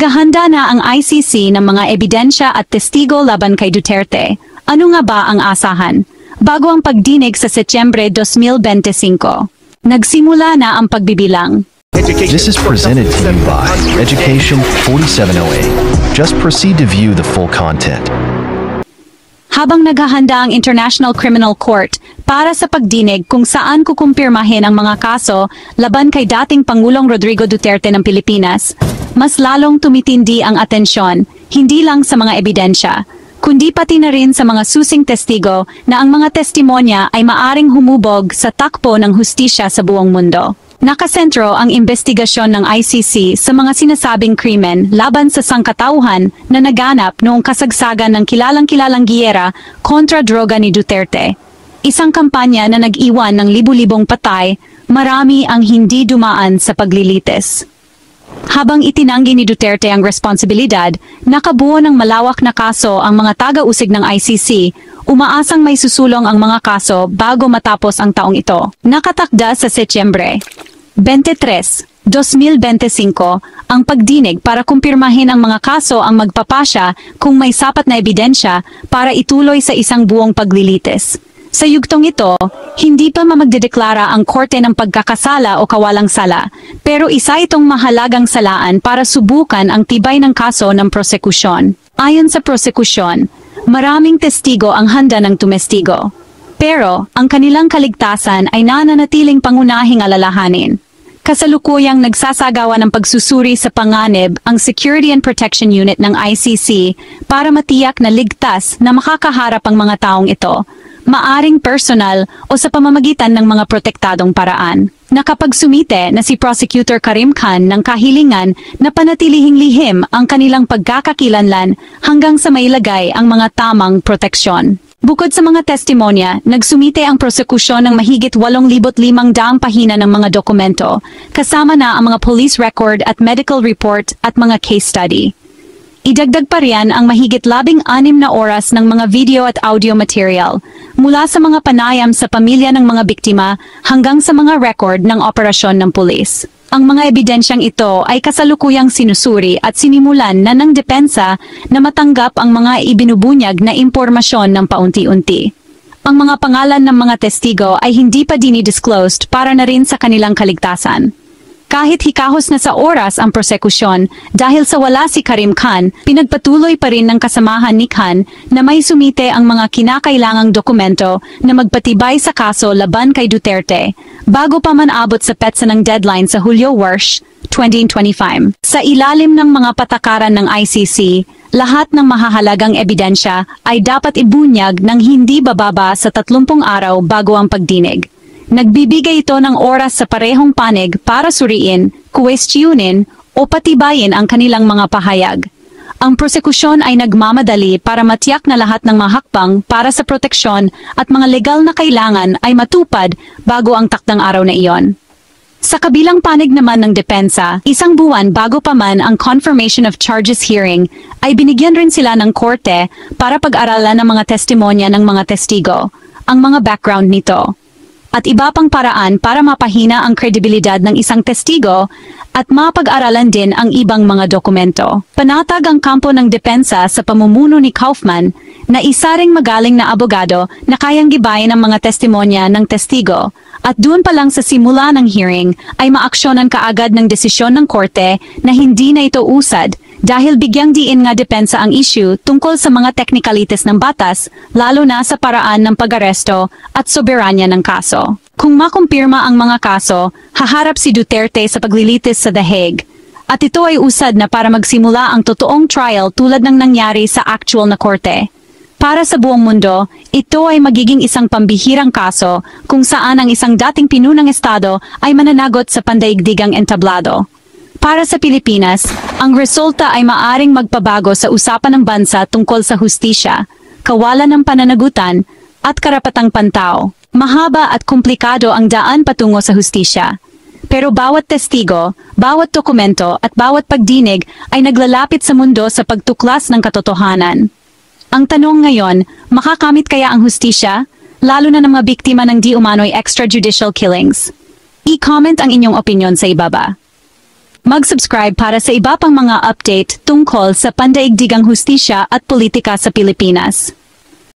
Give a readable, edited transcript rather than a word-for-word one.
Naghahanda na ang ICC ng mga ebidensya at testigo laban kay Duterte. Ano nga ba ang asahan? Bago ang pagdinig sa Setyembre 2025, nagsimula na ang pagbibilang. This is presented to you by Education 4708. Just proceed to view the full content. Habang naghahanda ang International Criminal Court para sa pagdinig kung saan kukumpirmahin ang mga kaso laban kay dating Pangulong Rodrigo Duterte ng Pilipinas, mas lalong tumitindi ang atensyon, hindi lang sa mga ebidensya, kundi pati na rin sa mga susing testigo na ang mga testimonya ay maaring humubog sa takbo ng hustisya sa buong mundo. Nakasentro ang investigasyon ng ICC sa mga sinasabing krimen laban sa sangkatauhan na naganap noong kasagsagan ng kilalang-kilalang giyera kontra droga ni Duterte. Isang kampanya na nag-iwan ng libu-libong patay, marami ang hindi dumaan sa paglilitis. Habang itinanggi ni Duterte ang responsibilidad, nakabuo ng malawak na kaso ang mga taga-usig ng ICC, umaasang may susulong ang mga kaso bago matapos ang taong ito. Nakatakda sa Setyembre 23, 2025, ang pagdinig para kumpirmahin ang mga kaso ang magpapasya kung may sapat na ebidensya para ituloy sa isang buong paglilitis. Sa yugtong ito, hindi pa mamagdedeklara ang korte ng pagkakasala o kawalang sala, pero isa itong mahalagang salaan para subukan ang tibay ng kaso ng prosekusyon. Ayon sa prosekusyon, maraming testigo ang handa ng tumestigo, pero ang kanilang kaligtasan ay nananatiling pangunahing alalahanin. Kasalukuyang nagsasagawa ng pagsusuri sa panganib ang Security and Protection Unit ng ICC para matiyak na ligtas na makakaharap ang mga taong ito, maaring personal o sa pamamagitan ng mga protektadong paraan. Nakapagsumite na si Prosecutor Karim Khan ng kahilingan na panatilihing lihim ang kanilang pagkakakilanlan hanggang sa mailagay ang mga tamang proteksyon. Bukod sa mga testimonya, nagsumite ang prosekusyon ng mahigit 8,500 pahina ng mga dokumento, kasama na ang mga police record at medical report at mga case study. Idagdag pa riyan ang mahigit 16 na oras ng mga video at audio material, mula sa mga panayam sa pamilya ng mga biktima hanggang sa mga record ng operasyon ng pulis. Ang mga ebidensyang ito ay kasalukuyang sinusuri at sinimulan na ng depensa na matanggap ang mga ibinubunyag na impormasyon ng paunti-unti. Ang mga pangalan ng mga testigo ay hindi pa dinidisclosed para na rin sa kanilang kaligtasan. Kahit hikahos na sa oras ang prosekusyon, dahil sa wala si Karim Khan, pinagpatuloy pa rin ng kasamahan ni Khan na may sumite ang mga kinakailangang dokumento na magpatibay sa kaso laban kay Duterte, bago pa man abot sa petsa ng deadline sa Hulyo 2025. Sa ilalim ng mga patakaran ng ICC, lahat ng mahahalagang ebidensya ay dapat ibunyag ng hindi bababa sa 30 araw bago ang pagdinig. Nagbibigay ito ng oras sa parehong panig para suriin, kuwestiyonin o patibayin ang kanilang mga pahayag. Ang prosekusyon ay nagmamadali para matiyak na lahat ng mga hakbang para sa proteksyon at mga legal na kailangan ay matupad bago ang takdang araw na iyon. Sa kabilang panig naman ng depensa, isang buwan bago pa man ang confirmation of charges hearing, ay binigyan rin sila ng korte para pag-aralan ng mga testimonya ng mga testigo, ang mga background nito, at iba pang paraan para mapahina ang kredibilidad ng isang testigo at mapag-aralan din ang ibang mga dokumento. Panatag ang kampo ng depensa sa pamumuno ni Kaufman na isa ring magaling na abogado na kayang gibayin ang mga testimonya ng testigo, at doon pa lang sa simula ng hearing ay maaksyonan kaagad ng desisyon ng korte na hindi na ito usad dahil bigyang diin nga depensa ang issue tungkol sa mga technicalities ng batas, lalo na sa paraan ng pag-aresto at soberanya ng kaso. Kung makumpirma ang mga kaso, haharap si Duterte sa paglilitis sa The Hague. At ito ay usad na para magsimula ang totoong trial tulad ng nangyari sa actual na korte. Para sa buong mundo, ito ay magiging isang pambihirang kaso kung saan ang isang dating pinunang estado ay mananagot sa pandaigdigang entablado. Para sa Pilipinas, ang resulta ay maaring magpabago sa usapan ng bansa tungkol sa hustisya, kawalan ng pananagutan, at karapatang pantao. Mahaba at komplikado ang daan patungo sa hustisya. Pero bawat testigo, bawat dokumento at bawat pagdinig ay naglalapit sa mundo sa pagtuklas ng katotohanan. Ang tanong ngayon, makakamit kaya ang hustisya, lalo na ng mga biktima ng di umano'y extrajudicial killings? I-comment ang inyong opinyon sa ibaba. Mag-subscribe para sa iba pang mga update tungkol sa pandaigdigang hustisya at politika sa Pilipinas.